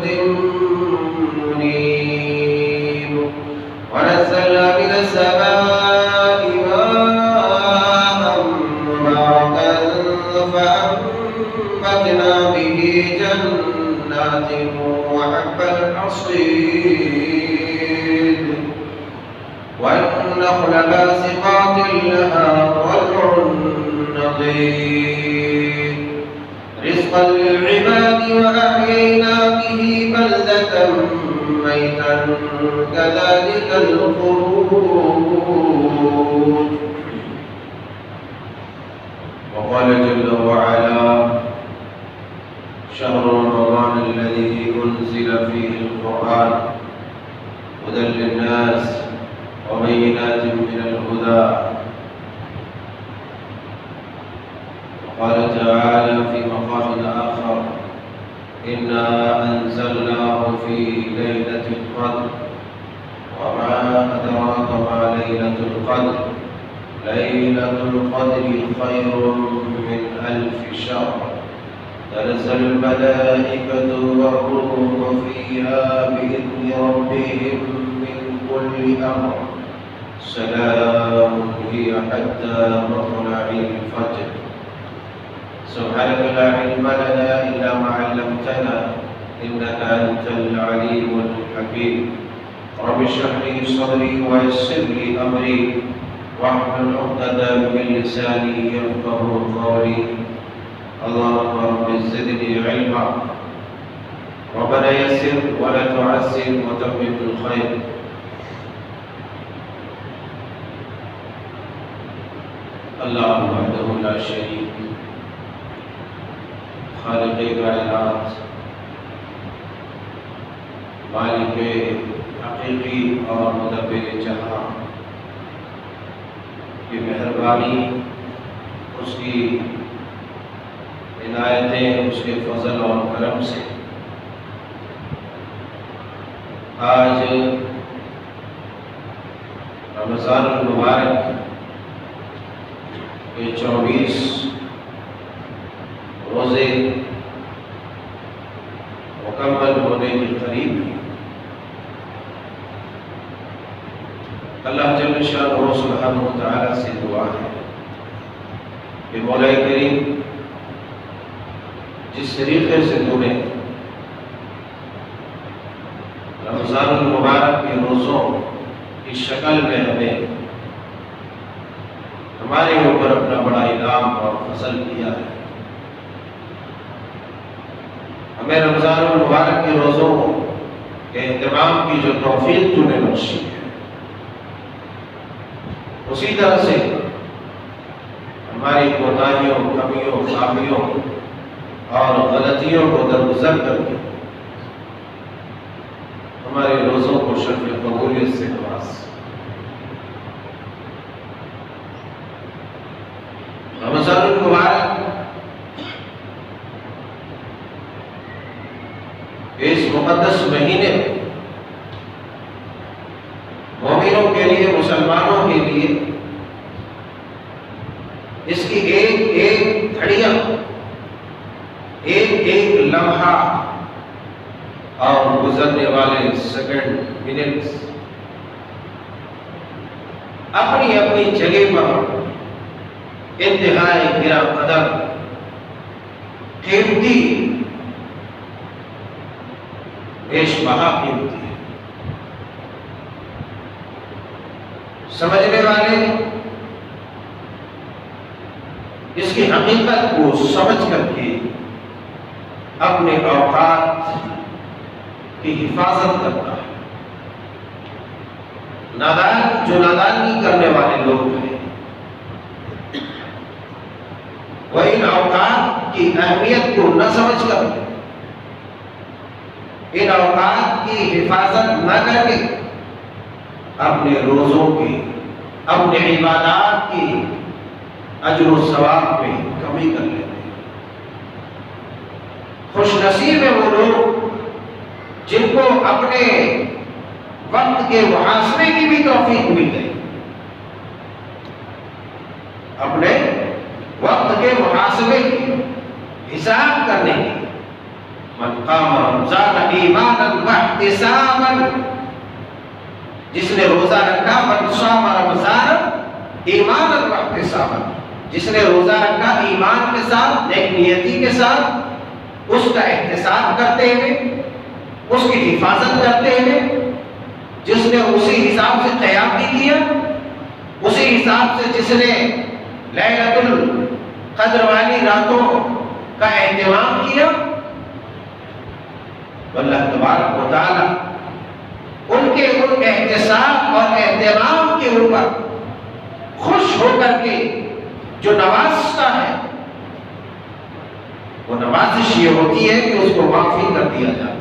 صدق منيب ونزلنا من السماء ماء مباركا فأنبتنا به جنات وحب الحصيد والنخل باسقات لها طلع نضيد رزقا للعباد وأحيينا به بلدة ميتا كذلك الخروج. وقال جل وعلا شهر رمضان الذي أنزل فيه القرآن هدى للناس وبينات من الهدى. وقال تعالى في مقام آخر إنا أنزلناه في ليلة القدر وما أدراك ما ليلة القدر ليلة القدر خير من 1000 شهر تنزل الملائكة والروح فيها بإذن ربهم من كل أمر سلام هي حتى مطلع الفجر. سبحانك لا علم لنا إلا ما علمتنا إنك أنت العليم الحكيم. رب اشرح لي صدري ويسر لي أمري واحلل عقدة من لساني يفقهوا قولي. اللهم رب زدني علما ربنا يسر ولا تعسر وتمم بالخير. اللہ وحدہ لا شریک خالق کائنات مالک حقیقی اور مدبر جہاں کی مہربانی، اس کی عنایتیں، اس کے فضل اور کرم سے آج رمضان المبارک کے 24 روزے مکمل ہونے کے قریب ہیں۔ اللہ جل شانہ سبحانہ وتعالی سے دعا ہے کہ مولا کریم جس طریقے سے تو نے رمضان المبارک کے روزوں کی شکل میں ہمیں ہمارے اوپر اپنا بڑا انعام اور فضل کیا ہے، ہمیں رمضان المبارک کے روزوں کے اہتمام کی جو توفیق تو نے بخشی ہے، اسی طرح سے ہماری کوتاہیوں، کمیوں، خامیوں اور غلطیوں کو درگزر کر کے ہمارے روزوں کو شرف قبولیت سے نواز۔ رمضان المبارک اس مقدس مہینے میں مومنوں کے لیے، مسلمانوں کے لیے اس کی ایک ایک گھڑیاں، ایک ایک لمحہ اور گزرنے والے سیکنڈ، منٹس اپنی اپنی جگہ پر انتہائی گراں قدر، قیمتی، بیش بہا قیمتی ہے۔ سمجھنے والے اس کی حقیقت کو سمجھ کر کے اپنے اوقات کی حفاظت کرتا ہے۔ جو نادانی کرنے والے لوگ ہیں، وہ ان اوقات کی اہمیت کو نہ سمجھ کر، ان اوقات کی حفاظت نہ کر کے اپنے روزوں کی، اپنے عبادات کی اجر و ثواب میں کمی کر لیتے ہیں۔ خوش نصیب ہیں وہ لوگ جن کو اپنے وقت کے محاسبے کی بھی توفیق مل گئی، اپنے وقت کے محاسبے کی، حساب کرنے کی، من قام رمضان ایمانا واحتسابا، جس نے روزہ رکھا، من صام رمضان ایمانا واحتسابا، جس نے روزہ رکھا ایمان کے ساتھ، نیک نیتی کے ساتھ، اس کا احتساب کرتے ہوئے، اس کی حفاظت کرتے ہوئے، جس نے اسی حساب سے قیام بھی کیا، اسی حساب سے جس نے لیلۃ القدر والی راتوں کا اہتمام کیا، اللہ تبارک و تعالی ان کے ان احتساب اور اہتمام کے اوپر خوش ہو کر کے جو نوازتا ہے، وہ نوازش یہ ہوتی ہے کہ اس کو معافی کر دیا جاتا ہے۔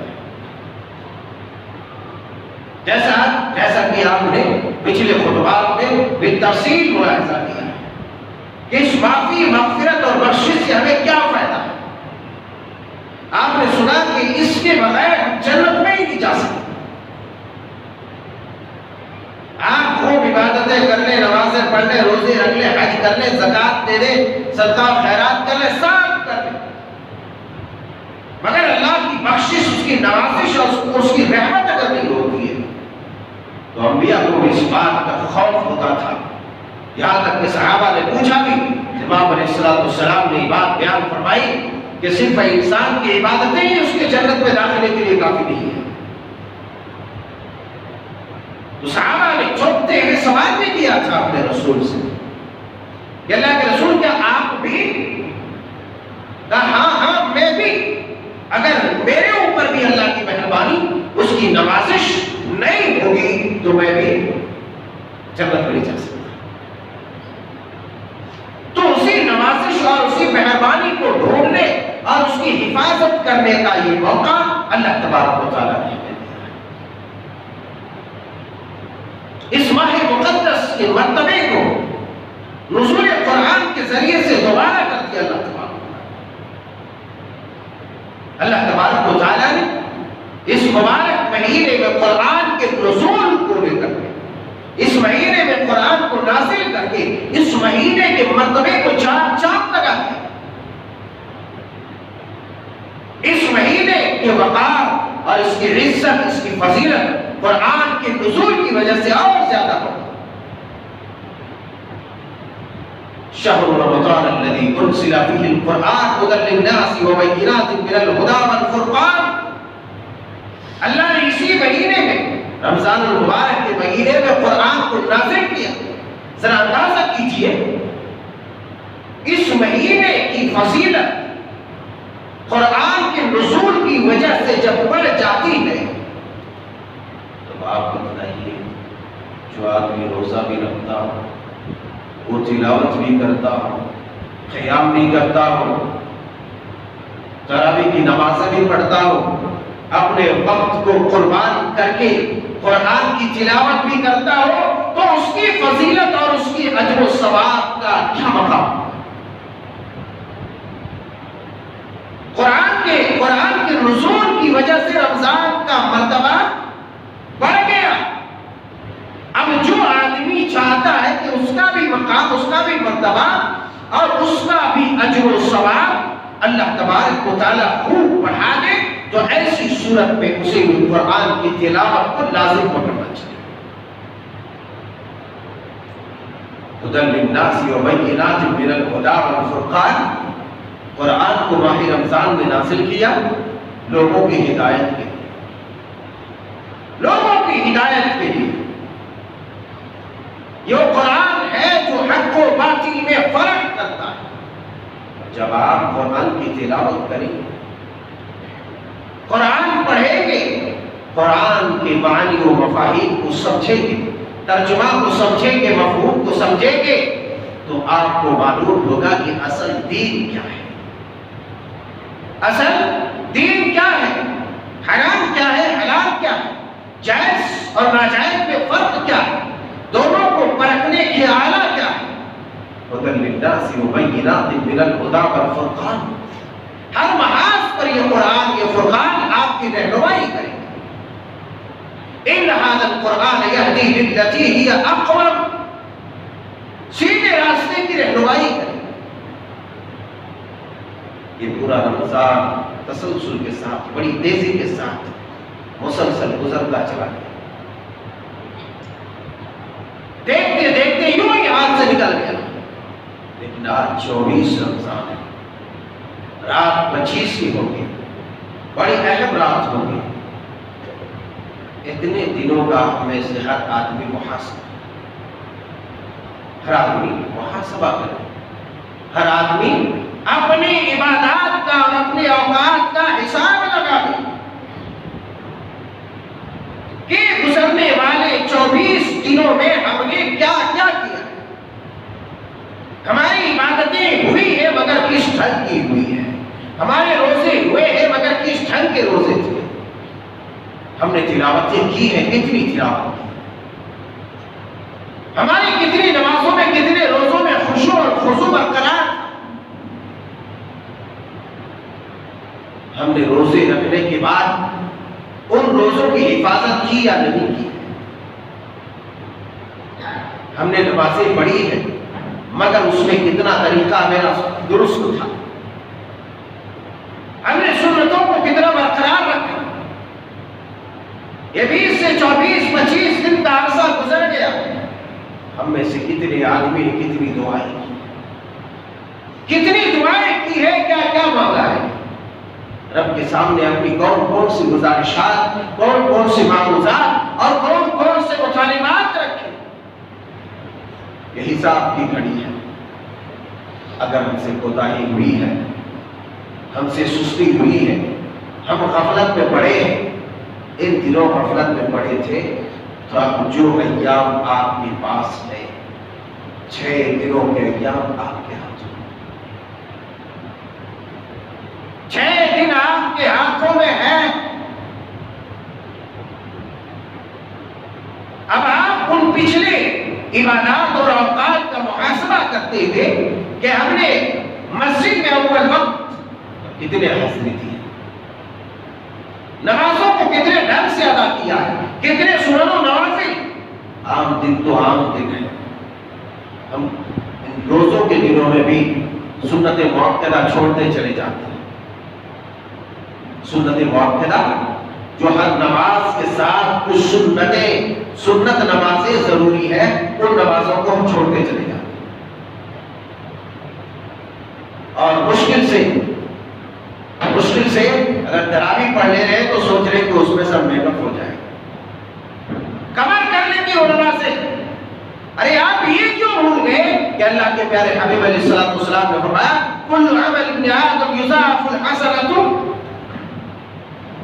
جیسا کہ آپ نے پچھلے خطبات میں بالتفصیل ملاحظہ کیا ہے کہ اس معافی، مغفرت اور بخشش سے ہمیں کیا فائدہ ہے۔ آپ نے سنا کہ اس کے بغیر جنت میں ہی نہیں جا سکتے۔ آپ خوب عبادتیں کر لیں، نمازیں پڑھ لیں، روزے رکھ لیں، حج کر لیں، زکات دے دیں، صدقہ و خیرات کر لیں، سب کر لیں، مگر اللہ کی بخشش، اس کی نوازش اور اس کی رحمت اگر نہیں ہوتی ہے تو انبیاء کو اس بات کا خوف ہوتا تھا، یہاں تک کہ صحابہ نے پوچھا بھی، امام علیہ السلام نے یہ بات بیان فرمائی کہ صرف انسان کی عبادتیں ہی اس کے جنت میں داخلے کے لیے کافی نہیں ہے۔ تو صحابہ نے چوکتے ہوئے سوال بھی کیا تھا اپنے رسول سے کہ اللہ کے رسول کیا آپ بھی؟ کہا ہاں میں بھی، اگر میرے اوپر بھی اللہ کی مہربانی، اس کی نوازش نہیں ہوگی تو میں بھی جنت میں نہیں جا سکتا۔ تو اسی نوازش اور اسی مہربانی کو ڈھونڈنے اور اس کی حفاظت کرنے کا یہ موقع اللہ تبارک و تعالیٰ نے ہمیں دیا ہے۔ اس ماہ مقدس کے مرتبے کو نزول قرآن کے ذریعے سے دوبارہ کر دیا اللہ تبارک و تعالیٰ نے اس مبارک مہینے میں قرآن کے نزول کو لے کر کے، اس مہینے میں قرآن کو نازل کر کے اس مہینے کے مرتبے کو چاند لگا دیا۔ اس مہینے کے وقار اور اس کی عزت، اس کی فضیلت قرآن کے نزول کی وجہ سے اور زیادہ ہو۔ شہر رمضان الذی انزل فیہ القرآن ھدی للناس وبینات من الھدی والفرقان، اللہ نے اسی مہینے میں، رمضان المبارک کے مہینے میں قرآن کو نازل کیا۔ ذرا اندازہ کیجئے اس مہینے کی فضیلت قرآن کے نزول کی وجہ سے جب بڑھ جاتی ہے تو آپ بتائیے، جو آدمی روزہ بھی رکھتا ہو، وہ تلاوت بھی کرتا ہو، قیام بھی کرتا ہو، تراویح کی نمازیں بھی پڑھتا ہو، اپنے وقت کو قربان کر کے قرآن کی تلاوت بھی کرتا ہو، تو اس کی فضیلت اور اس کی اجر و ثواب کا کیا مقام؟ قرآن کے نزول کی وجہ سے رمضان کا مرتبہ بڑھ گیا۔ اب جو آدمی چاہتا ہے کہ اس کا بھی مقام، اس کا بھی مرتبہ اور اس کا بھی اجر و ثواب اللہ تبارک و تعالیٰ خوب بڑھا دے، تو ایسی صورت میں اسے قرآن کی تلاوت کو لازم پکڑنا چاہیے۔ ھدی للناس وبینات من الھدی والفرقان، قرآن کو ماہ رمضان میں نازل کیا لوگوں کی ہدایت کے لیے، لوگوں کی ہدایت کے لیے۔ یہ قرآن ہے جو حق و باطل میں فرق کرتا ہے۔ جب آپ قرآن کی تلاوت کریں گے، قرآن پڑھیں گے، قرآن کے معنی و مفاہیم کو سمجھیں گے، ترجمہ کو سمجھیں گے، مفہوم کو سمجھیں گے، تو آپ کو معلوم ہوگا کہ اصل دین کیا ہے، اصل دین کیا ہے، حرام کیا ہے، حلال کیا ہے، جائز اور ناجائز میں فرق کیا ہے، دونوں کو پرکھنے کی آلہ کیا ہے۔ ھدی للناس وبینات من الھدی والفرقان، ہر محاذ پر یہ قرآن، یہ فرقان آپ کی رہنمائی کرے گا۔ ان ھذا القرآن یہدی للتی ہی اقوم، سیدھے راستے کی رہنمائی کرے گا۔ یہ پورا رمضان تسلسل کے ساتھ بڑی تیزی کے ساتھ مسلسل گزرتا چلا گیا. دیکھتے دیکھتے یوں ہی ہاتھ سے نکل گیا. لیکن آج 24 رمضان ہے, رات 25 ہوگی, بڑی اہم رات ہوگی. اتنے دنوں کا ہمیں سے ہر آدمی محاسبہ, ہر آدمی محاسبہ کرے, ہر آدمی اپنی عبادات کا اور اپنے اوقات کا حساب لگا دے کہ گزرنے والے 24 دنوں میں ہم نے کیا کیا کیا. ہماری عبادتیں ہوئی ہے مگر کس ڈھنگ کی ہوئی ہے, ہمارے روزے ہوئے ہیں مگر کس ڈھنگ کے روزے تھے, ہم نے تلاوتیں کی ہیں کتنی تلاوت کی, ہماری کتنی نمازوں میں کتنے روزوں میں خشوع اور خضوع برقرار, ہم نے روزے رکھنے کے بعد ان روزوں کی حفاظت کی یا نہیں کی. ہم نے نمازیں پڑھی ہیں مگر اس میں کتنا طریقہ میرا درست تھا, ہم نے سنتوں کو کتنا برقرار رکھا. یہ 20 سے 24 25 دن کا عرصہ گزر گیا, ہم میں سے کتنے آدمی نے کتنی دعائیں کی ہے, کیا کیا مانگا ہے رب کے سامنے, اپنی کون کون سی گزارشات, کون کون سی معمولات اور کون کون سے مطالبات رکھے. یہ حساب کی گھڑی ہے. اگر ہم سے کوتاہی ہوئی ہے, ہم سے سستی ہوئی ہے, ہم غفلت میں پڑے ہیں, ان دنوں غفلت میں پڑے تھے, تو اب جو ایام آپ کے پاس ہے 6 دنوں کے ایام آپ کے ہاتھوں, 6 دن آپ کے ہاتھوں میں ہیں. اب آپ ان پچھلے عبادات اور اوقات کا محاسبہ کرتے ہوئے کہ ہم نے مسجد میں اول وقت کتنے حاضری دی, نمازوں کو کتنے ڈھنگ سے ادا کیا ہے, کتنے سنن و نوافل. عام دن تو عام دن ہے, ہم ان روزوں کے دنوں میں بھی سنت مؤکدہ چھوڑتے چلے جاتے ہیں. سنت مؤکدہ جو ہر نماز کے ساتھ کچھ سنت نمازیں ضروری ہے, ان نمازوں کو ہم چھوڑتے چلے جاتے ہیں. اور مشکل سے اگر تراویح پڑھ لے رہے تو سوچ رہے کہ اس میں سب میک اپ ہو جائے, کمر کر لیں گے علماء سے. ارے آپ یہ کیوں بھول گئے کہ اللہ کے پیارے حبیب علیہ الصلوۃ والسلام نے فرمایا کل عمل ابن آدم یضاعف الحسنۃ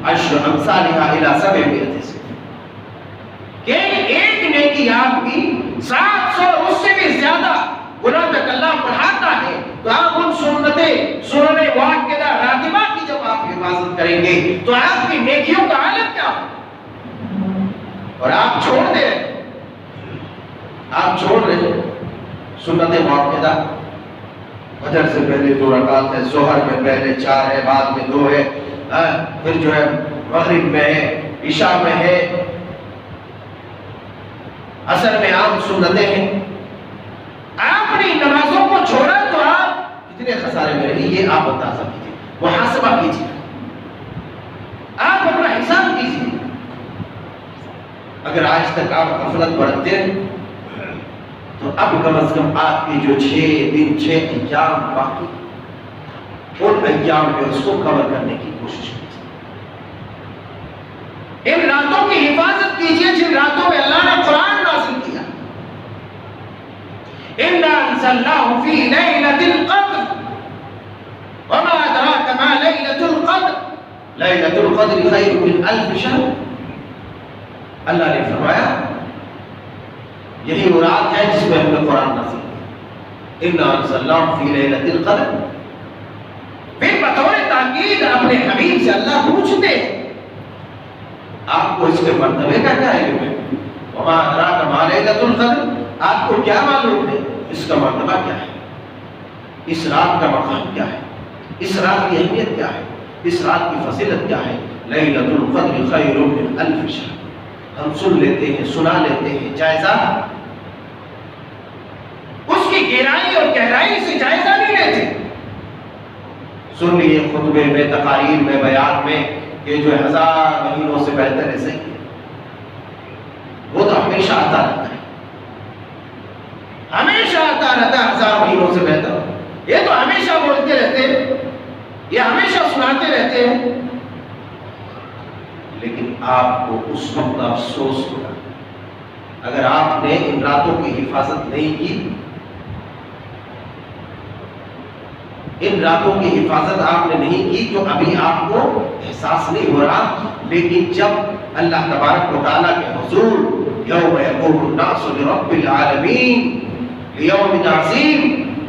عشر امثالها الى 700 کہ ایک نیکی آپ کی 700 اس سے بھی زیادہ گناہ تک اللہ بڑھاتا ہے. تو آپ ان سنن مؤکدہ راتبہ کی جب آپ حفاظت کریں گے تو آپ کی نیکیوں کا عالم کیا ہو. اور آپ چھوڑ رہے سنت مؤکدہ, فجر سے پہلے 2 رکعت ہے, ظہر میں پہلے 4 ہے, بعد میں 2 ہے, پھر جو ہے مغرب میں ہے, عشاء میں ہے, عصر میں عام سنتیں ہیں. آپ نے نمازوں کو چھوڑا تو آپ کتنے خسارے میں رہی, یہ آپ اندازہ کیجیے, محاسبہ کیجیے, آپ اپنا حساب کیجیے. اگر آج تک آپ غفلت برتتے ہیں تو اب کم از کم آپ کی جو 6 دن 6 ایام باقی, ان ایام میں اس کو کور کرنے کی کوشش کیجیے. ان راتوں کی حفاظت کیجیے جن راتوں میں اللہ نے قرآن نازل کیا. اِنَّا أَنزَلْنَاهُ فِي لَيْلَةِ الْقَدْرِ وَمَا أَدْرَاكَ مَا لَيْلَةُ الْقَدْرِ لَيْلَةُ الْقَدْرِ خَيْرٌ مِّنْ أَلْفِ شَهْرٍ. اللہ نے فرمایا یہی وہ رات ہے جس میں ہم نے قرآن نازل کیا. اِنَّا أَنزَلْنَاهُ فِي لَيْلَةِ الْقَدْرِ. پھر بطور تاکید اپنے حبیب سے اللہ پوچھتے ہیں آپ کو اس کے مرتبے کا کیا علم ہے؟ وَمَا أَدْرَاكَ مَا لَيْلَةُ الْقَدْرِ. آپ کو کیا معلوم ہے اس کا مرتبہ کیا ہے, اس رات کا مقام کیا ہے, اس رات کی اہمیت کیا ہے, اس رات کی فضیلت کیا ہے. لیلۃ القدر خیر من الف شہر. ہم سن لیتے ہیں, سنا لیتے ہیں, جائزہ اس کی گہرائی اور گہرائی سے جائزہ نہیں لیتے. سن لیے خطبے میں، تقاریر میں، بیان میں کہ جو 1000 مہینوں سے بہتر ہے، صحیح ہے، وہ تو ہمیشہ آتا رہتا ہے، ہمیشہ آتا رہتا ہے 1000 مہینوں سے بہتر، یہ تو ہمیشہ بولتے رہتے ہیں، یہ ہمیشہ سناتے رہتے ہیں، لیکن آپ کو اس وقت افسوس ہوگا اگر آپ نے ان راتوں کی حفاظت نہیں کی، ان راتوں کی حفاظت آپ نے نہیں کی تو ابھی آپ کو احساس نہیں ہو رہا، لیکن جب اللہ تبارک و تعالیٰ کے حضور یوم یقوم الناس لرب العالمین، یوم عظیم،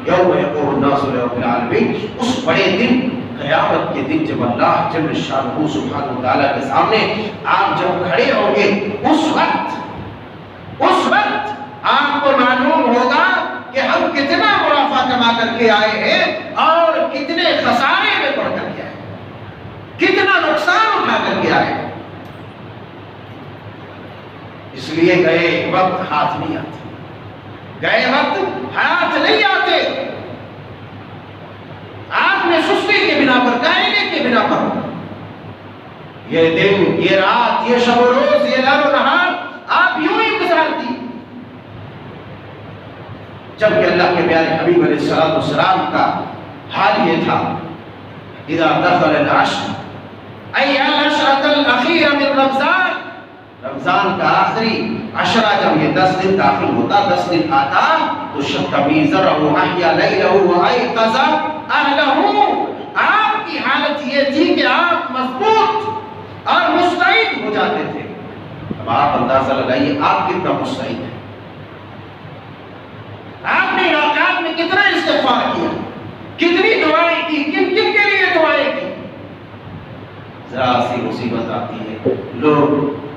یوم یقوم الناس لرب العالمین، اس بڑے دن، قیامت کے دن، جب اللہ جل شانہ سبحانہ و تعالیٰ کے سامنے آپ جب کھڑے ہوں گے، اس وقت آپ کو معلوم ہوگا کہ ہم کتنا منافع کما کر کے آئے ہیں اور کتنے خسارے میں پڑ کر کے آئے، کتنا نقصان اٹھا کر کے آئے۔ اس لیے گئے وقت ہاتھ نہیں آتے، گئے وقت ہاتھ نہیں آتے۔ آپ نے سستی کے بنا پر، کائنے کے بنا پر، یہ دن، یہ رات، یہ شب و روز، یہ لیل و نہار آپ یوں ہی گزار دی، جبکہ اللہ کے پیارے حبیب علیہ السلام کا حال یہ تھا، اذا دخل العشر ای العشرۃ الاخیرہ من رمضان کا آخری عشرہ جب یہ 10 دن داخل ہوتا، 10 دن آتا تو شتمی ذرہ احیا لیلہ وایقظ اہلہ، آپ کی حالت یہ تھی کہ آپ مضبوط اور مستعد ہو جاتے تھے۔ اب آپ اندازہ لگائیے آپ کتنا مستعد ہیں، آپ نے اوقات میں کتنا استغفار کیا، کتنی دعائیں کی، کن کن کے لیے دعائیں کی۔ ذرا سی مصیبت آتی ہے، لوگ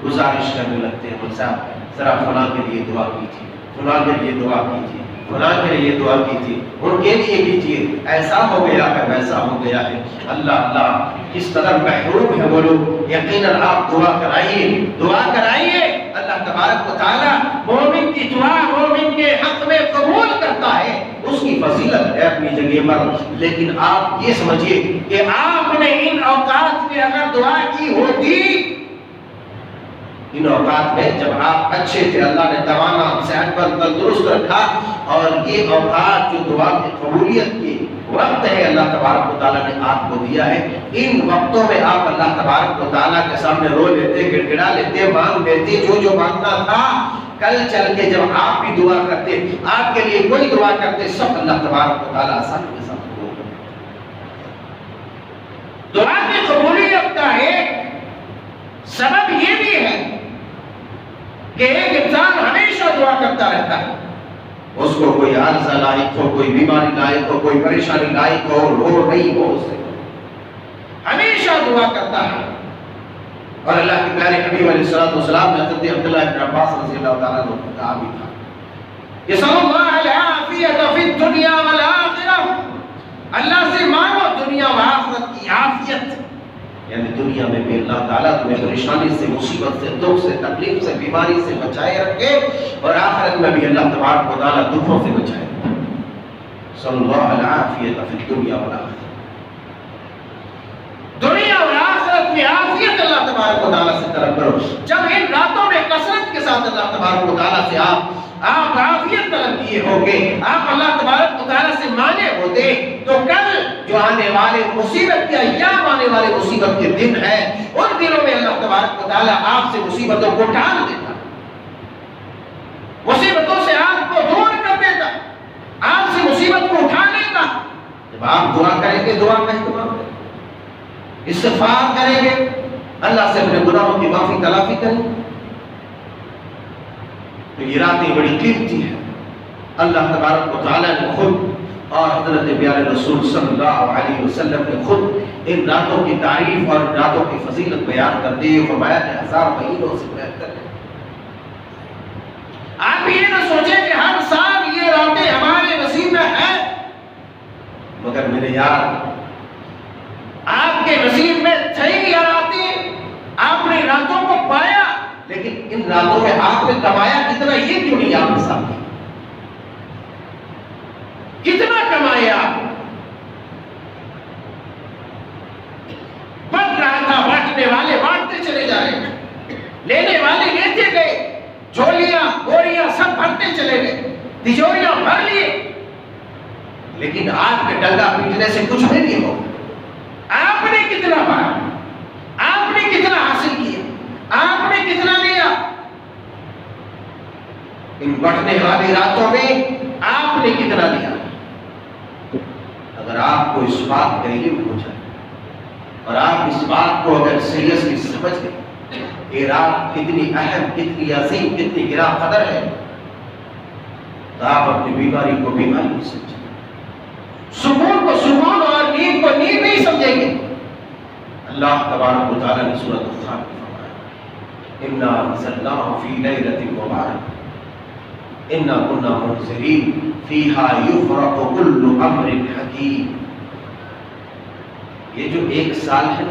گزارش کرنے لگتے ہیں، مجھ صاحب ذرا فلاں کے لیے دعا کیجیے، فلاں کے لیے دعا کیجیے، فلاں کے لیے دعا کیجیے، ان کے لیے کیجیے، ایسا ہو گیا ہے، ویسا ہو گیا ہے۔ اللہ اللہ کس قدر محروم ہے وہ لوگ۔ یقیناً آپ دعا کرائیے، دعا کرائیے، اللہ تبارک و تعالیٰ مومن کی دعا مومن کے حق میں قبول کرتا ہے، اس کی فضیلت ہے اپنی جگہ پر۔ لیکن آپ یہ سمجھیے کہ آپ نے ان اوقات میں اگر دعا کی ہوتی، ان اوقات میں جب آپ اچھے تھے، اللہ نے توانا صحت پر تندرست رکھا، اور یہ اوقات جو دعا کی قبولیت کی وقت ہے اللہ تبارک و تعالیٰ نے آپ کو دیا ہے، ان وقتوں میں آپ اللہ تبارک و تعالیٰ کے سامنے رو لیتے، گڑ گڑا لیتے، مانگ لیتے جو مانگنا تھا۔ کل چل کے جب آپ بھی دعا کرتے، آپ کے لیے کوئی دعا کرتے، سب اللہ تبارک و تعالیٰ آسانی کے ساتھ قبول کرتے۔ دعا کی قبولیت کا ایک سبب یہ بھی ہے کہ ایک انسان ہمیشہ دعا کرتا رہتا ہے، اس کو کوئی عارضہ لاحق ہو، کوئی بیماری لاحق ہو، کوئی پریشانی لاحق ہو، رو نہیں ہو، اسے ہمیشہ دعا کرتا ہے۔ اور اللہ کے پیارے حبیب علیہ السلام نے حضرت عبداللہ بن عباس رضی اللہ تعالیٰ عنہ کو کہا بھی تھا کہ صلی اللہ العافیۃ فی الدنیا والآخرہ، اللہ سے مانگو دنیا و آخرت کی عافیت، یعنی دنیا میں بھی اللہ تعالیٰ تمہیں پریشانی سے، مصیبت سے، دکھ سے، تکلیف سے، بیماری سے بچائے رکھے، اور آخرت میں بھی اللہ تبارک و تعالیٰ دکھوں سے بچائے رکھے۔ صلی اللہ العافیۃ فی الدنیا والآخرہ، دنیا اور آخرت میں عافیت اللہ تبارک و تعالیٰ سے طلب کرو۔ جب ان راتوں میں کثرت کے ساتھ اللہ تبارک و تعالیٰ سے آپ عافیت طلب کیے ہوگے، آپ اللہ تبارک و تعالیٰ سے مانے ہوتے، تو کل جو آنے والے مصیبت کے ایام، آنے والے مصیبت کے دن ہیں، ان دنوں میں اللہ تبارک و تعالیٰ آپ سے مصیبتوں کو ٹال دیتا، مصیبتوں سے آپ کو دور کر دیتا، آپ سے مصیبت کو اٹھا لیتا۔ جب آپ دعا کریں گے، دعا کا اہتمام کریں، استغفار کریں گے، اللہ سے اپنے گناہوں کی معافی تلافی کریں، تو یہ راتیں بڑی قیمتی ہیں۔ اللہ تبارک و تعالیٰ نے خود اور حضرت پیارے رسول صلی اللہ علیہ وسلم نے خود ان راتوں کی تعریف اور ان راتوں کی فضیلت بیان کرتے ہوئے فرمایا کہ 1000 مہینوں سے بہتر ہے۔ آپ یہ نہ سوچیں کہ ہر سال یہ راتیں ہمارے نصیب میں ہیں، مگر میرے یار آپ کے نصیب میں تھیں یا راتیں، آپ نے راتوں کو پایا، لیکن ان راتوں میں آپ نے کمایا کتنا یہ کیوں نہیں آپ کے سامنے؟ کتنا کمایا؟ لینے والے لیتے گئے، جھولیاں بوریاں سب بھرتے چلے گئے، تجوریاں بھر لیے، لیکن آگ کے ڈنڈا پیٹنے سے کچھ بھی نہیں ہو۔ آپ نے کتنا پایا، آپ نے کتنا حاصل کیا، آپ نے کتنا لیا؟ ان بڑھنے والی راتوں میں آپ نے کتنا لیا؟ اگر آپ کو اس بات کا علم ہو جائے اور آپ اس بات کو اگر سیریسلی سمجھ گئے کہ رات کتنی اہم، کتنی عظیم، کتنی گراں قدر ہے، تو آپ اپنی بیماری کو بیماری نہیں سمجھیں گے، سکون کو سکون اور نیند کو نیند نہیں سمجھیں گے۔ اللہ تبارک و تعالیٰ نے سورۃ الدخان میں فرمایا اِنَّا أَنزَلْنَاهُ فِي لَيْلَةٍ مُبَارَكَةٍ اِنَّا كُنَّا مُنذِرِينَ فِيهَا يُفْرَقُ كُلُّ أَمْرٍ حَكِيمٍ۔ یہ جو ایک سال ہے،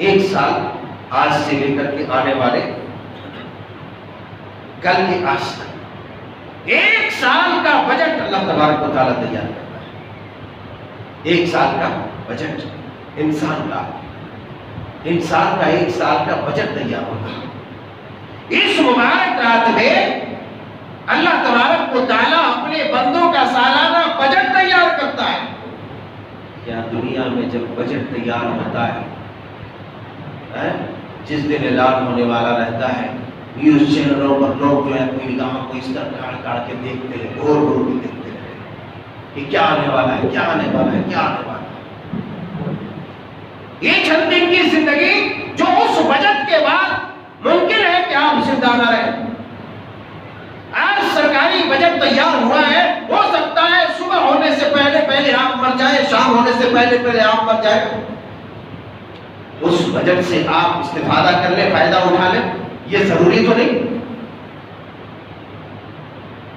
ایک سال آج سے لے کر کے آنے والے کل کے آج تک، ایک سال کا بجٹ اللہ تبارک و تعالیٰ تیار کرتا ہے۔ ایک سال کا بجٹ انسان کا ایک سال کا بجٹ تیار ہوتا ہے۔ اس مبارک رات میں اللہ تبارک و تعالیٰ اپنے بندوں کا سالانہ بجٹ تیار کرتا ہے۔ کیا دنیا میں جب بجٹ تیار ہوتا ہے، جس دن اعلان ہونے والا رہتا ہے، نیوز چینلوں پر لوگ جو ہے اپنی نگاہوں کو اس طرح کاڑ کے دیکھتے ہیں، غور کے دیکھتے ہیں کہ کیا آنے والا ہے، کیا آنے والا ہے، کیا آنے والا ہے۔ یہ چند دن کی زندگی جو اس بجٹ کے بعد ممکن ہے کہ آپ زندہ نہ رہیں۔ آج سرکاری بجٹ تیار ہوا ہے، ہو سکتا ہے صبح ہونے سے پہلے آپ مر جائیں، شام ہونے سے پہلے آپ مر جائیں۔ اس بجٹ سے آپ استفادہ کر لیں، فائدہ اٹھا لیں، یہ ضروری تو نہیں۔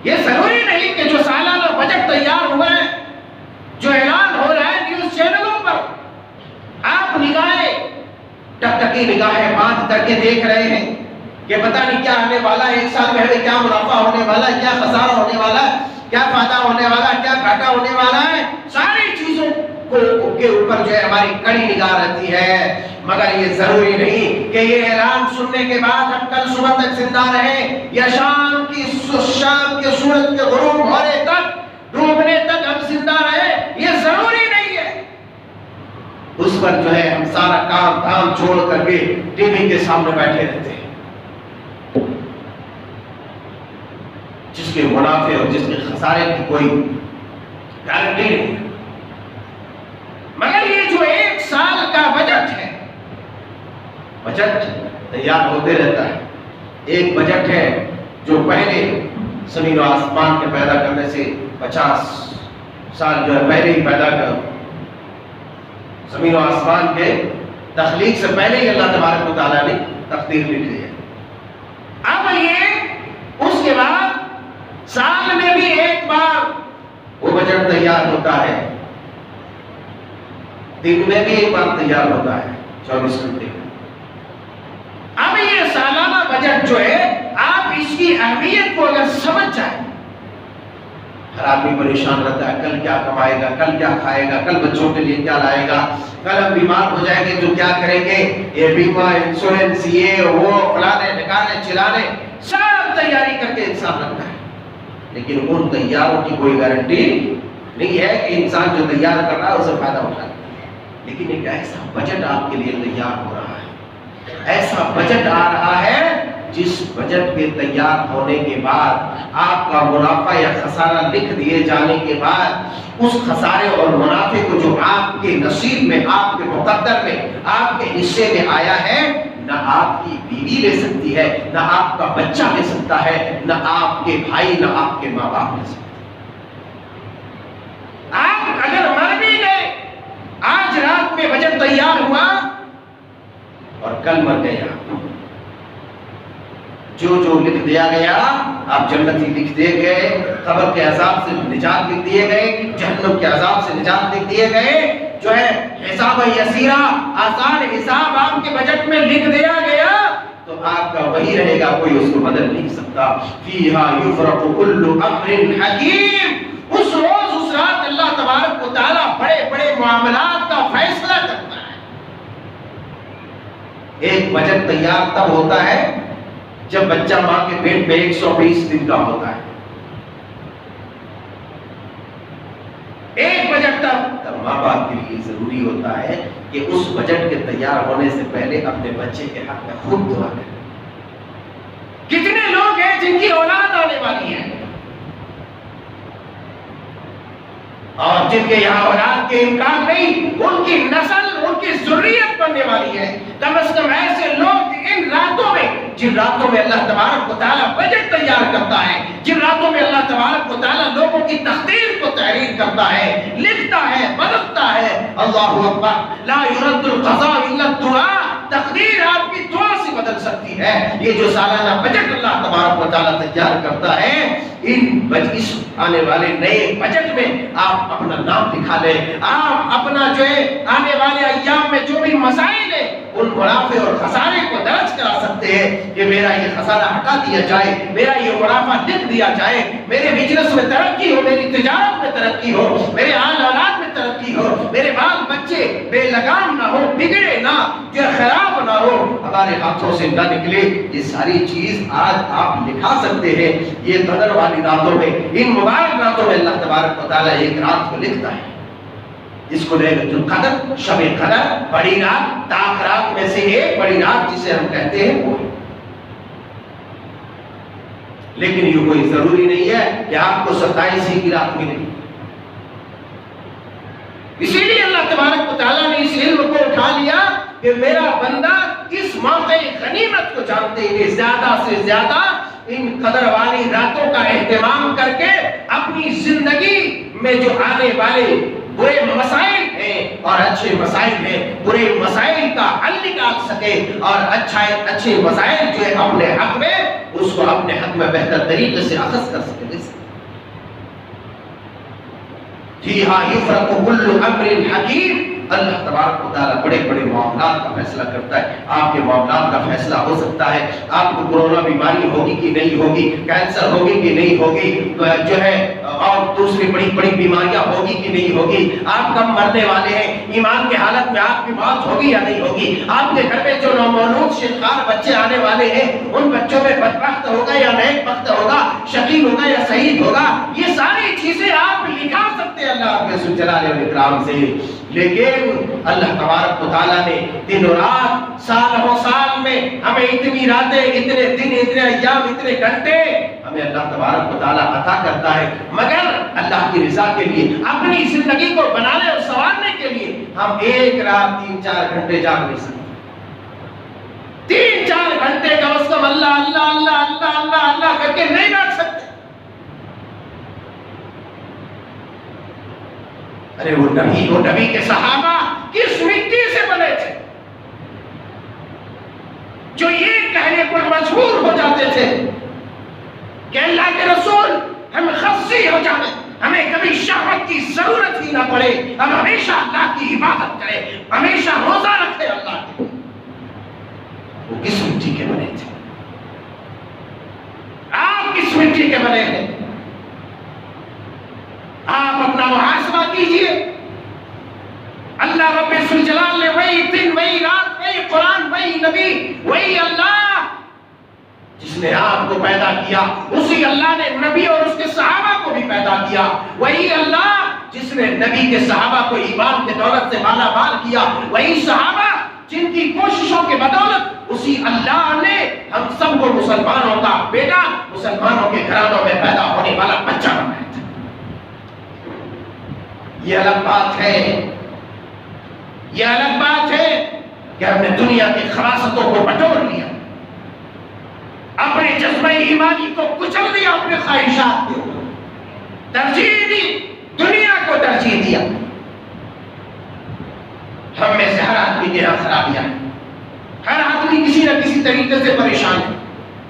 یہ ضروری نہیں کہ جو سالانہ بجٹ تیار ہوا ہے، جو اعلان ہو رہا ہے نیوز چینلوں پر، آپ نگاہیں ٹکٹکی نگاہیں باندھ کر کے دیکھ رہے ہیں کہ پتہ نہیں کیا آنے والا ہے، ایک سال پہلے کیا منافع ہونے والا ہے، کیا خسارہ ہونے والا ہے، کیا فائدہ ہونے والا ہے، کیا گھاٹا ہونے والا ہے، ساری چیزوں کے اوپر جو ہے ہماری کڑی نگاہ رہتی ہے۔ مگر یہ ضروری نہیں کہ یہ اعلان سننے کے بعد ہم کل صبح تک زندہ رہیں یا شام کے سورج کے غروب ہونے تک، ڈوبنے تک ہم زندہ رہیں، یہ ضروری نہیں ہے۔ اس پر جو ہے ہم سارا کام دھام چھوڑ کر کے ٹی وی کے سامنے بیٹھے رہتے ہیں، جس کے منافع اور جس کے خسارے کی کوئی گارنٹی نہیں ہے۔ مگر یہ جو ایک سال کا بجٹ ہے، بجٹ تیار ہوتے رہتا ہے۔ ایک بجٹ ہے جو پہلے زمین و آسمان کے پیدا کرنے سے 50 سال جو ہے پہلے ہی پیدا کر، زمین و آسمان کے تخلیق سے پہلے ہی اللہ تبارک و تعالیٰ نے تقدیر لکھ لی ہے۔ اب یہ اس کے بعد سال میں بھی ایک بار وہ بجٹ تیار ہوتا ہے، دن میں بھی ایک بار تیار ہوتا ہے، 24 گھنٹے میں۔ اب یہ سالانہ بجٹ جو ہے، آپ اس کی اہمیت کو اگر سمجھ جائیں، ہر آدمی پریشان رہتا ہے، کل کیا کمائے گا، کل کیا کھائے گا، کل بچوں کے لیے کیا لائے گا، کل ہم بیمار ہو جائیں گے تو کیا کریں گے، یہ بیمہ، انشورنس، یہ وہ فلانے ٹھکانے چلانے، سب تیاری کر کے انسان رکھتا ہے۔ لیکن ان تیاروں کی کوئی گارنٹی نہیں ہے کہ انسان جو تیار کر رہا ہے اسے فائدہ اٹھائے۔ لیکن ایک ایسا بجٹ آپ کے لیے تیار ہو رہا ہے، ایسا بجٹ آ رہا ہے جس بجٹ کے تیار ہونے کے بعد آپ کا منافع یا خسارہ لکھ دیے جانے کے بعد اس خسارے اور منافع کو جو آپ کے نصیب میں، آپ کے مقدر میں، آپ کے حصے میں آیا ہے، نہ آپ کی بیوی لے سکتی ہے، نہ آپ کا بچہ لے سکتا ہے، نہ آپ کے بھائی، نہ آپ کے ماں باپ لے سکتے۔ آپ اگر مر بھی گئے، آج رات میں بجٹ تیار ہوا اور کل مر گئے، جو لکھ دیا گیا، آپ جنتی لکھ دیے گئے، قبر کے عذاب سے نجات لکھ دیے گئے، جہنم کے عذاب سے نجات لکھ دیے گئے، جو ہے حساب یسیرہ، آسان حساب آپ کے بجٹ میں لکھ دیا گیا، تو آپ کا وہی رہے گا، کوئی اس کو بدل نہیں سکتا۔ فیہا یفرق کل امر حکیم، اس روز اس رات اللہ تبارک و تعالیٰ بڑے بڑے معاملات کا فیصلہ کرتا ہے۔ ایک بجٹ تیار تب ہوتا ہے جب بچہ ماں کے پیٹ میں 120 دن کا ہوتا ہے. ایک بجٹ تب ماں باپ کے لیے ضروری ہوتا ہے کہ اس بجٹ کے تیار ہونے سے پہلے اپنے بچے کے حق میں خود دعا کریں. کتنے لوگ ہیں جن کی اولاد آنے والی ہے اور جن کے یہاں اولاد کے امکان نہیں، ان کی نسل، ان کی ذریت بننے والی ہے. کم از کم ایسے لوگ ان راتوں میں، جن راتوں میں اللہ تبارک و تعالیٰ بجٹ تیار کرتا ہے، جن راتوں میں اللہ تبارک و تعالیٰ لوگوں کی تقدیر کو تحریر کرتا ہے، لکھتا ہے، بدلتا ہے. اللہ اکبر، لا يرد القضاء الا الدعاء. تقدیر آپ کی دعا سے بدل سکتی ہے. یہ جو سالانہ بجٹ اللہ تبارک و تعالیٰ تیار کرتا ہے، اس آنے والے نئے بجٹ میں آپ اپنا نام لکھا لیں. آپ اپنا جو ہے آنے والے ایام میں جو بھی مسائل ہیں ان منافع اور خسارے کو درج کرا سکتے ہیں کہ میرا یہ خسارہ ہٹا دیا جائے، میرا یہ منافع لکھ دیا جائے، میرے بزنس میں ترقی ہو، میری تجارت میں ترقی ہو، میرے آل اولاد میں ترقی ہو، میرے بال بچے بے لگام نہ ہو، بگڑے نہ، جو خراب نہ ہو، ہمارے ہاتھوں سے نہ نکلے. یہ ساری چیز آج آپ لکھا سکتے ہیں. یہ قدر والی راتوں میں، ان مبارک راتوں میں اللہ تبارک و تعالیٰ ایک رات کو لکھتا ہے جس کو لیلۃ القدر، شب قدر، بڑی رات، تاخرات میں سے ایک بڑی رات جسے ہم کہتے ہیں وہ. لیکن یہ کوئی ضروری نہیں ہے کہ آپ کو 27 ہی کی رات ملے. اسی لیے اللہ تبارک و تعالیٰ نے اس علم کو اٹھا لیا کہ میرا بندہ اس موقع غنیمت کو جانتے ہوئے زیادہ سے زیادہ ان قدر والی راتوں کا اہتمام کر کے اپنی زندگی میں جو آنے والے برے مسائل ہیں اور اچھے مسائل ہیں، برے مسائل کا حل نکال سکے اور اچھے مسائل جو ہے اپنے حق میں، اس کو اپنے حق میں بہتر طریقے سے اخذ کر سکے. جی ہاں، یفرق کل امر حکیم. اللہ تبارک و تعالیٰ بڑے بڑے معاملات کا فیصلہ کرتا ہے. آپ کے معاملات کا فیصلہ ہو سکتا ہے. آپ کو کورونا بیماری ہوگی کہ نہیں ہوگی، کینسر ہوگی کہ نہیں ہوگی، جو ہے اور دوسری بڑی بڑی بیماریاں ہوگی کہ نہیں ہوگی، آپ کب مرنے والے ہیں، ایمان کی حالت میں آپ کی موت ہوگی یا نہیں ہوگی، آپ کے گھر میں جو نومولود شنخار بچے آنے والے ہیں ان بچوں میں بدبخت ہوگا یا نیک بخت ہوگا، شقی ہوگا یا سعید ہوگا. یہ ساری چیزیں آپ لکھا سکتے ہیں اللہ کے ذو الجلال والاکرام سے. لیکن اللہ تبارک و تعالیٰ نے دن و رات، سال و سال میں ہمیں اتنی راتیں، اتنے دن، اتنے ایام، اتنے گھنٹے ہمیں اللہ تبارک و تعالیٰ عطا کرتا ہے. مگر اللہ کی رضا کے لیے، اپنی زندگی کو بنانے اور سنوارنے کے لیے ہم ایک رات 3-4 گھنٹے جاگ نہیں سکتے. 3-4 گھنٹے کم از کم اللہ اللہ اللہ اللہ اللہ اللہ کر کے نہیں بیٹھ سکتے. ارے وہ نبی کے صحابہ کس مٹی سے بنے تھے جو یہ کہنے پر مجبور ہو جاتے تھے کہ اللہ کے رسول ہم خصی ہو جائیں، ہمیں کبھی شہوت کی ضرورت ہی نہ پڑے، ہم ہمیشہ اللہ کی عبادت کریں، ہمیشہ روزہ رکھیں اللہ کے. وہ کس مٹی کے بنے تھے؟ آپ کس مٹی کے بنے ہیں؟ آپ اپنا محاسبہ کیجئے. اللہ رب ذوالجلال نے وہی دن، وہی رات، وہی قرآن، وہی نبی، وہی اللہ جس نے آپ کو پیدا کیا، اسی اللہ نے نبی اور اس کے صحابہ کو بھی پیدا کیا. وہی اللہ جس نے نبی کے صحابہ کو ایمان کے دولت سے مالا مال کیا، وہی صحابہ جن کی کوششوں کے بدولت اسی اللہ نے ہم سب کو مسلمانوں کا بیٹا، مسلمانوں کے گھرانوں میں پیدا ہونے والا بچہ بنایا. یہ الگ بات ہے، یہ الگ بات ہے کہ ہم نے دنیا کی خواصتوں کو بٹور لیا، اپنے جذبہ ایمانی کو کچل دیا، اپنے خواہشات کو ترجیح دی، دنیا کو ترجیح دیا. ہم میں سے ہر آدمی کے یہاں خرابیاں ہیں، ہر آدمی کسی نہ کسی طریقے سے پریشان ہے،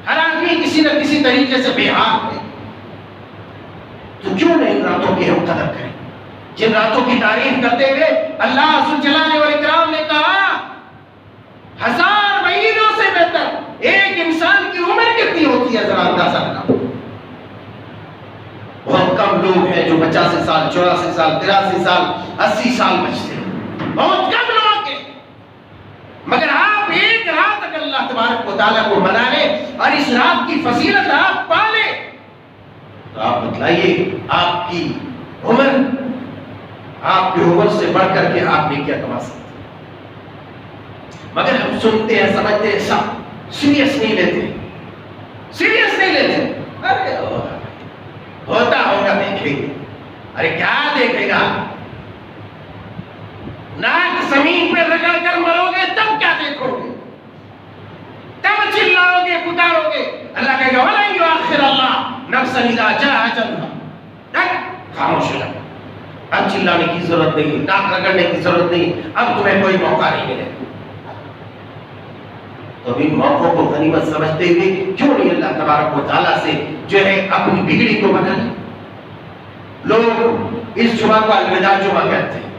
ہر آدمی کسی نہ کسی طریقے سے بے حال ہے. تو کیوں نہیں راتوں کی ہم قدر کریں؟ جن راتوں کی تعریف کرتے ہوئے اللہ ذوالجلال والاکرام نے کہا 1000 مہینوں سے بہتر ایک انسان کی عمر کتنی ہوتی ہے، ذرا اندازہ لگاؤ. بہت کم لوگ ہیں جو 85 سال، 84 سال، 83 سال، 80 سال بچتے ہیں. بہت کم لوگ ہیں. مگر آپ ایک رات اللہ تبارک و تعالیٰ کو منا لیں اور اس رات کی فضیلت آپ پا لیں، تو آپ بتلائیے آپ کی عمر سے بڑھ کر کے آپ نے کیا کما سکتے؟ مگر ہم سنتے ہیں، سمجھتے ہیں، سب سیریس نہیں لیتے، ارے ہوتا ہوگا دیکھیں گے، ارے کیا دیکھے گا، ناک زمین پہ رگڑ کر مرو گے تب کیا دیکھو گے، تب چلاؤ گے پکارو گے، اللہ کہے گا وَلَن يُؤَخِّرَ اللَّهُ نَفْسًا إِذَا جَاءَ أَجَلُهَا، خاموش ہو جاؤ، اب چلانے کی ضرورت نہیں، ناک رگڑنے کی ضرورت نہیں، اب تمہیں کوئی موقع نہیں ملے۔ تو ان موقعوں کو غنیمت سمجھتے ہوئے کیوں نہیں اللہ تبارک و تعالیٰ سے جو ہے اپنی بگڑی کو بنا لیں؟ لوگ اس جمعہ کو الوداع جمعہ کہتے ہیں،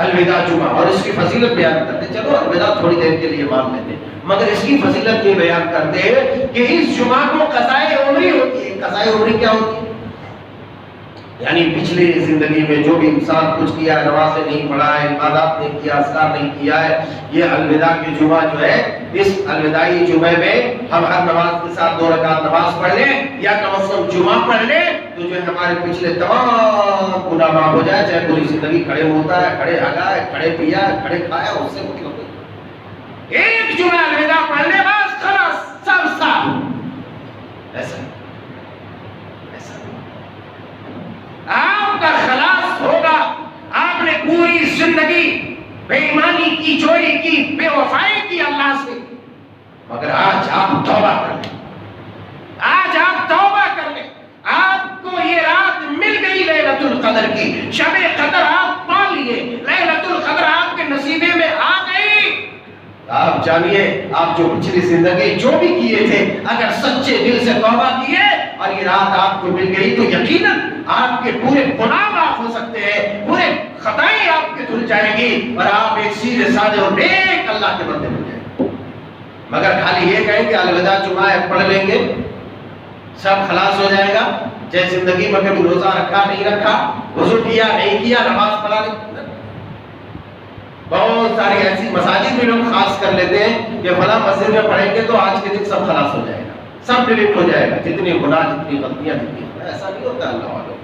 الوداع جمعہ، اور اس کی فضیلت بیان کرتے ہیں، چلو الوداع تھوڑی دیر کے لیے مان لیتے ہیں، مگر اس کی فضیلت یہ بیان کرتے ہیں کہ اس جمعہ کو قضائے عمری ہوتی ہے۔ قضائے عمری کیا ہوتی ہے؟ یعنی پچھلی زندگی میں جو بھی انسان کچھ کیا ہے، نمازیں نہیں پڑھا ہے، عبادات نہیں کیا، اذکار نہیں کیا ہے، یہ الوداع کی جمعہ جو ہے، اس الوداعی جمعے میں ہم ہر نماز کے ساتھ 2 رکعت نماز پڑھ لیں یا کم از کم جمعہ پڑھ لیں تو جو ہے ہمارے پچھلے تمام گناہ معاف ہو جائے، چاہے پوری زندگی کھڑے ہوتا ہے، کھڑے ہگا ہے، کھڑے پیا ہے، کھڑے کھایا، اس سے مطلب نہیں، ایک جمعہ الوداع پڑھ لیں بس خلاص سب صاف۔ ایسا آپ کا خلاص ہوگا، آپ نے پوری زندگی بے ایمانی کی، چوری کی، بے وفائی کی اللہ سے، مگر آج آپ توبہ کر لیں، آج آپ توبہ کر لیں، آپ کو یہ رات مل گئی لیلۃ القدر کی، شب قدر آپ پا لیے، لیلۃ القدر آپ کے نصیبے میں آ گئی۔ آپ جانیے آپ جو پچھلی زندگی جو بھی کیے تھے، اگر سچے دل سے توبہ کیے اور یہ رات آپ کو مل گئی تو یقیناً آپ کے پورے گناہ معاف ہو سکتے ہیں، پورے خطائیں آپ کے دھل جائیں گی اور آپ ایک سیدھے سادے اور نیک اللہ کے بندے بن جائیں گے۔ مگر خالی یہ کہیں کہ الوداع جمعہ پڑھ لیں گے سب خلاص ہو جائے گا، جیسے زندگی میں کبھی روزہ رکھا نہیں رکھا، وضو کیا نہیں کیا، نماز پڑھا نہیں۔ بہت ساری ایسی مساجد میں لوگ خاص کر لیتے ہیں کہ فلاں مسجد میں پڑھیں گے تو آج کے دن سب خلاص ہو جائے گا، سب ڈیلیٹ ہو جائے گا، جتنی گناہ جتنی غلطیاں جتنی، ایسا نہیں ہوتا اللہ والوں،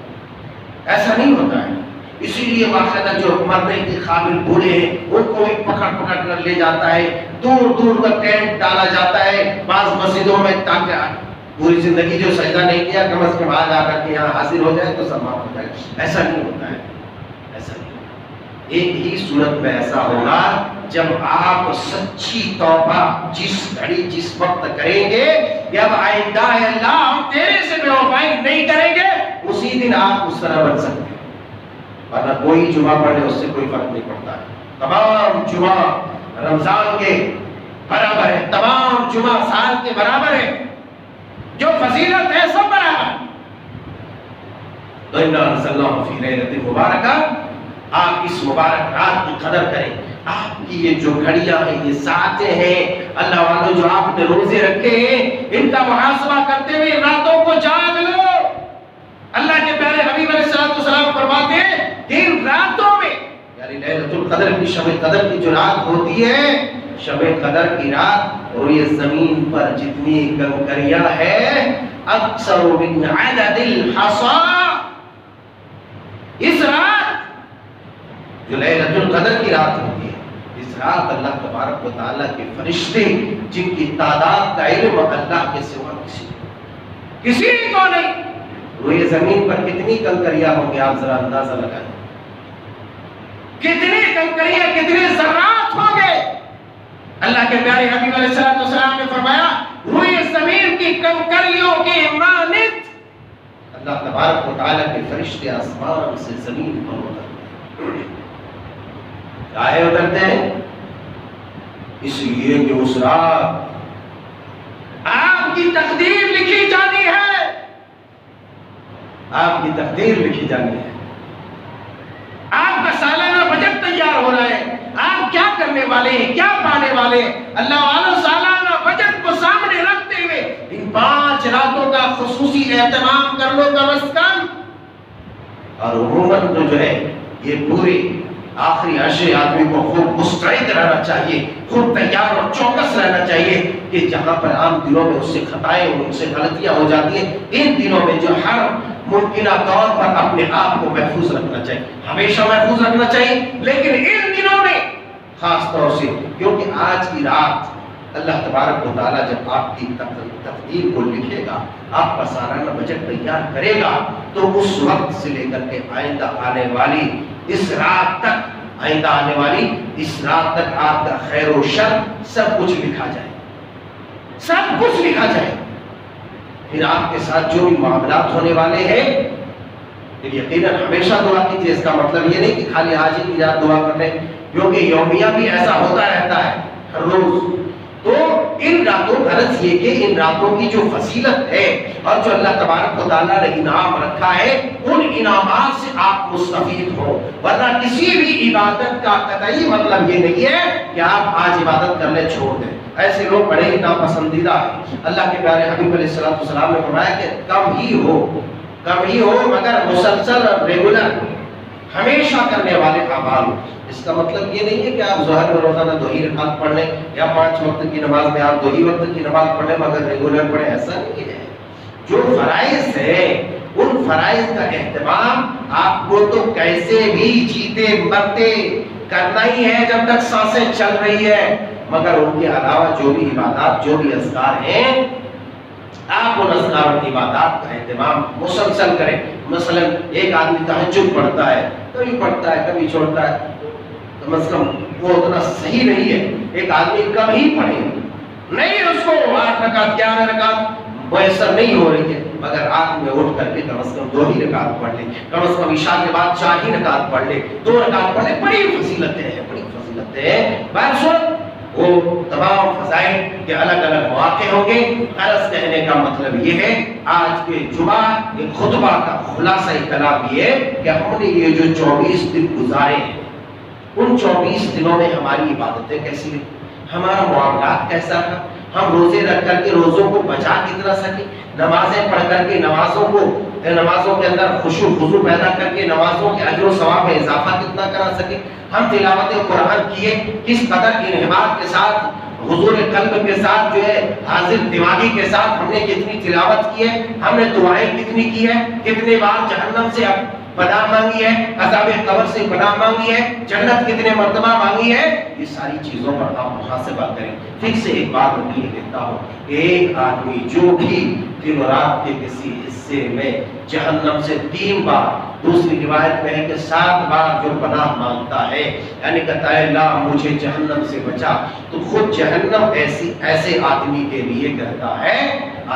ایسا نہیں ہوتا ہے۔ اسی لیے باقاعدہ جو مرنے کے قابل بوڑھے ہیں ان کو بھی پکڑ کر لے جاتا ہے، دور دور تک ٹینٹ ڈالا جاتا ہے بعض مسجدوں میں، تاکہ پوری زندگی جو سجدہ نہیں کیا کم از کم آج آ کر کے یہاں حاضر ہو جائے تو سب معاف ہو جائے۔ ایسا نہیں ہوتا ہے، ایسا نہیں۔ ایک ہی صورت میں ایسا ہوگا جب آپ سچی توبہ جس گھڑی جس وقت کریں گے کہ اب آئندہ ہے اللہ ہم تیرے سے بے وفائی نہیں کریں گے، اسی دن آپ اس طرح بن سکتے ہیں، ورنہ کوئی جمعہ پڑھنے اس سے کوئی فرق نہیں پڑتا ہے۔ تمام جمعہ رمضان کے برابر ہے، تمام جمعہ سال کے برابر ہے، جو فضیلت ہے سب برابر۔ تو اِنَّا أَنزَلْنَاهُ فِي لَيْلَةٍ مُبَارَكَةٍ، آپ اس مبارک رات کی قدر کریں۔ آپ کی یہ جو گھڑیاں ہیں، یہ ساعتیں ہیں اللہ والوں جو آپ نے روزے رکھے ہیں، ان کا محاسبہ کرتے ہوئے راتوں کو جاگ لو۔ اللہ کے پیارے حبیب علیہ السلام فرماتے ہیں کہ ان راتوں میں یعنی لیلۃ القدر کی، شب قدر کی جو رات ہوتی ہے، شب قدر کی رات، اور یہ زمین پر جتنی کنکریاں ہیں اکثر من عدد الحصا، اس رات جو لیلۃ القدر کی رات ہوتی ہے، اس رات اللہ تبارک و تعالیٰ کے فرشتے جن کی تعداد کا علم اللہ کے سوا کسی کو نہیں، وہ یہ زمین پر کتنی کنکریاں ہوں گے آپ ذرا اندازہ لگائیں، کتنی کنکریاں، کتنے ذرات ہوں گے۔ اللہ کے پیارے حبیب علیہ السلام نے فرمایا روئے زمین کی کنکریوں کی مانند اللہ تبارک و تعالیٰ کے فرشتے آسمان سے زمین پر اترتے ہیں۔ کاہے اترتے ہیں؟ اس لیے کہ اس رات آپ کی تقدیر لکھی جانی ہے، آپ کی تقدیر لکھی جانی ہے، آپ کا سالانہ بجٹ تیار ہو رہا ہے، آپ کیا کرنے والے ہیں، کیا پانے والے ہیں۔ اللہ والوں سالانہ بجٹ کو سامنے رکھتے ہوئے ان 5 راتوں کا خصوصی اہتمام کر لو کم از کم، اور عموماً تو جو ہے یہ پوری آخری عشرے آدمی کو خوب مستعد رہنا چاہیے، خوب تیار اور چوکس رہنا چاہیے کہ جہاں پر عام دنوں میں اس سے خطائیں ان سے غلطیاں ہو جاتی ہیں، ان دنوں میں جو ہر ممکنہ طور پر اپنے آپ کو محفوظ رکھنا چاہیے، ہمیشہ محفوظ رکھنا چاہیے، لیکن ان دنوں میں خاص طور سے، کیونکہ آج کی رات اللہ تبارک و تعالیٰ جب آپ کی تقدیر کو لکھے گا، آپ کا سالانہ بجٹ تیار کرے گا، تو اس وقت سے لے کر کے آئندہ آنے والی اس رات تک آپ کا خیر و شر سب کچھ لکھا جائے، سب کچھ لکھا جائے۔ پھر آپ کے ساتھ جو بھی معاملات ہونے والے ہیں، پھر یقیناً ہمیشہ دعا کیجیے۔ اس کا مطلب یہ نہیں کہ خالی آج ہی کی رات دعا کر لیں، کیونکہ یومیہ بھی ایسا ہوتا رہتا ہے ہر روز۔ تو ان راتوں، غرض یہ کہ ان راتوں کی جو فضیلت ہے اور جو اللہ تبارک و تعالیٰ نے انعام رکھا ہے، ان انعامات سے آپ مستفید ہو، ورنہ کسی بھی عبادت کا قطعی مطلب یہ نہیں ہے کہ آپ آج عبادت کرنے چھوڑ دیں۔ ایسے لوگ بڑے ہی ناپسندیدہ ہیں۔ اللہ کے پیارے حبیب علیہ السلام نے فرمایا کہ کم ہی ہو مگر مسلسل اور ریگولر، ہمیشہ کرنے والے اعمال۔ اس کا مطلب یہ نہیں ہے کہ آپ ظہر میں روزانہ 2 ہی رکعت پڑھ لیں، یا 5 وقت کی نماز میں آپ 2 ہی وقت کی نماز پڑھ لیں مگر ریگولر پڑھیں، ایسا نہیں ہے۔ جو فرائض ہے ان فرائض کا اہتمام آپ کو تو کیسے بھی جیتے مرتے کرنا ہی ہے جب تک سانسیں چل رہی ہے، مگر ان کے علاوہ جو بھی عبادات، جو بھی اذکار ہیں، آپ ان اذکار اور عبادات کا اہتمام مسلسل کریں۔ مثلا ایک آدمی تہجد پڑھتا ہے، کبھی پڑھتا ہے کبھی چھوڑتا ہے، کم از کم وہ اتنا صحیح نہیں ہے۔ ایک آدمی کم ہی پڑھے، نہیں اس کو 8 رکعت 11 رکعت میسر نہیں ہو رہی ہے، مگر رات میں اٹھ کر کے کم از کم 2 ہی رکعت پڑھ لے، کم از کم عشاء کے بعد 4 ہی رکعت پڑھ لے، 2 رکعت پڑھ لے، بڑی فضیلتیں ہیں۔ بہرحال وہ تمام فضائل کے الگ الگ مواقع ہوں گے۔ غرض کہنے کا مطلب یہ ہے، آج کے جمعہ کے خطبہ کا خلاصہ کلام یہ ہے کہ ہم نے یہ جو 24 دن گزارے ہیں، ان 24 دنوں میں ہماری عبادتیں کیسی رہی، ہمارا معاملات کیسا رہا، ہم روزے رکھ کر کے روزوں کو بچا کتنا سکے، نمازیں پڑھ کر کے نمازوں کے اندر خشوع خضوع پیدا کر کے نمازوں کے اجر و ثواب میں اضافہ کتنا کرا سکے، ہم تلاوت قرآن کیے کس قدر انہماک کے ساتھ، حضور قلب کے ساتھ، جو ہے حاضر دماغی کے ساتھ ہم نے کتنی تلاوت کی ہے، ہم نے دعائیں کتنی کی ہے، کتنے بار جہنم سے پناہ مانگی ہے، عذاب قبر سے پناہ مانگی ہے، جنت کتنے مرتبہ مانگی ہے، یہ ساری چیزوں پر آپ محاسبہ کریں۔ پھر سے ایک بات میں یہ کہتا ہوں، ایک آدمی جو بھی دن رات کے کسی حصے میں جہنم سے 3 بار، دوسری روایت میں ہے کہ 7 بار جو پناہ مانگتا ہے، یعنی کہتا ہے اللہ مجھے جہنم سے بچا، تو خود جہنم ایسے آدمی کے لیے کہتا ہے،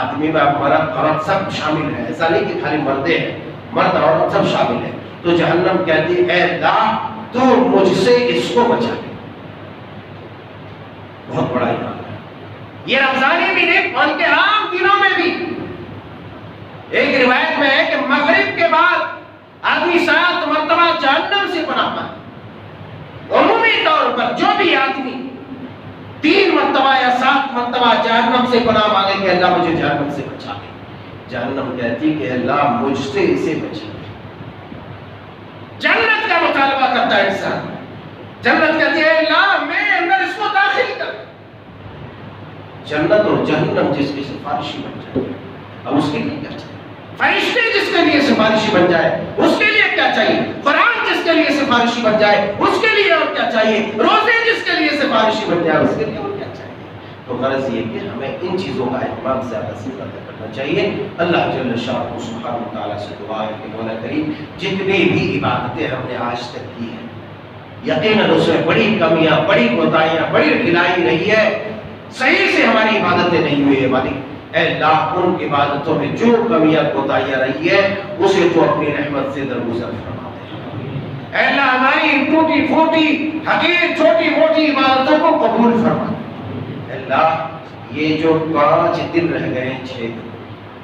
آدمی میں مرد عورت سب شامل ہے، ایسا نہیں کہ خالی مردے ہیں، مرد عورت سب شامل ہے، تو جہنم کہتی ہے اے اللہ تو مجھ سے اس کو بچا لے۔ بہت بڑا انعام ہے یہ رمضانی بھی نہیں، ان کے عام دنوں میں بھی۔ ایک روایت میں ہے کہ مغرب کے بعد آدمی 7 مرتبہ جہنم سے پناہ مانگے۔ عمومی طور پر جو بھی آدمی 3 مرتبہ یا 7 مرتبہ جہنم سے پناہ مانگے کہ اللہ مجھے جہنم سے بچا لے، جہنم کہتی کہ اللہ مجھ سے اسے بچا لے۔ جنت کا مطالبہ کرتا ہے انسان، جنت کہتی ہے اللہ میں اندر اس کو داخل کر۔ جنت اور جہنم جس کی سفارشی بن جائے، اب اس کے لیے کیا چاہیے؟ فرشتے جس کے لیے سفارشی بن جائے اس کے لیے کیا چاہیے؟ قرآن جس کے لیے سفارشی بن جائے اس کے لیے اور کیا چاہیے؟ روزے جس کے لیے سفارشی بن جائے اس کے لیے اور کیا چاہیے؟ تو غرض یہ کہ ہمیں ان چیزوں کا اہتمام زیادہ سے زیادہ کرنا چاہیے۔ اللہ جل شانہ سبحانہ وتعالیٰ سے دعا ہے کہ مولا کریم جتنی بھی عبادتیں ہم نے آج تک کی ہیں، یقیناً اس میں بڑی کمیاں، بڑی کوتاہیاں، بڑی ڈھلائی رہی ہے، صحیح سے ہماری عبادتیں نہیں ہوئی ہے مالک۔ اے اللہ ان عبادتوں میں جو کمیاں کوتاہیاں رہی ہے اسے تو اپنی رحمت سے درگزر فرما دے۔ اے اللہ ہماری ٹوٹی پھوٹی حقیر چھوٹی موٹی عبادتوں کو قبول فرما دے۔ اے اللہ یہ جو 5 دن رہ گئے 6 دن،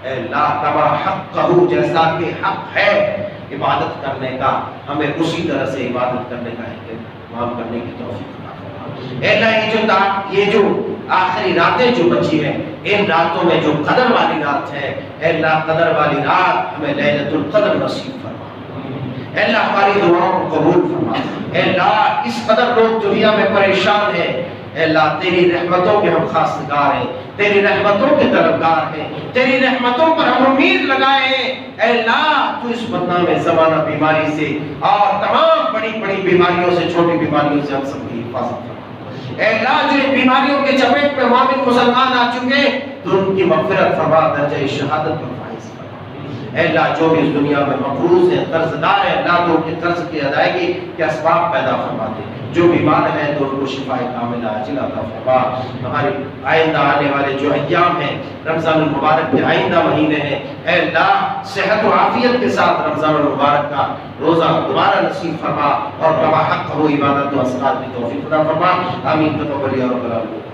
اے اللہ کما حق کہو، جیسا کہ حق ہے عبادت کرنے کا، ہمیں اسی طرح سے عبادت کرنے کا اہتمام کرنے کی توفیق عطا فرما۔ اے اللہ یہ جو آخری راتیں جو بچی ہیں، ان راتوں میں جو قدر والی رات ہے، اے اللہ قدر والی رات ہمیں لیلۃ القدر نصیب فرما۔ اے اللہ ہماری دعاؤں کو قبول فرما، اے اللہ اس قدر لوگ دنیا میں پریشان ہیں، اے اللہ تیری رحمتوں کے ہم خواستگار ہیں، تیری رحمتوں کے طلبگار ہیں، تیری رحمتوں پر ہم امید لگائے ہیں، اے اللہ تو اس بدنام زمانہ بیماری سے اور تمام بڑی بڑی بیماریوں سے، چھوٹی بیماریوں سے ہم سب کی حفاظت فرما، اے اللہ جو ان بیماریوں کے چپیٹ میں مومن مسلمان آ چکے تو ان کی مغفرت فرما، درجہ شہادت پر فائز فرما، اے اللہ جو بھی اس دنیا میں مقروض ہیں، قرض دار ہیں، اللہ تو ان کے قرض کی ادائیگی کے اسباب پیدا فرما دے، جو بیمار ہیں تو ان کو شفاء کاملہ عاجلہ عطا فرما، ہمارے آئندہ آنے والے جو ایام ہیں، رمضان المبارک کے آئندہ مہینے ہیں، اے اللہ صحت و عافیت کے ساتھ رمضان المبارک کا روزہ دوبارہ نصیب فرما اور کما حق ہو عبادت و اسرار کی توفیق عطا فرما، آمین تقبل یا رب العالمین۔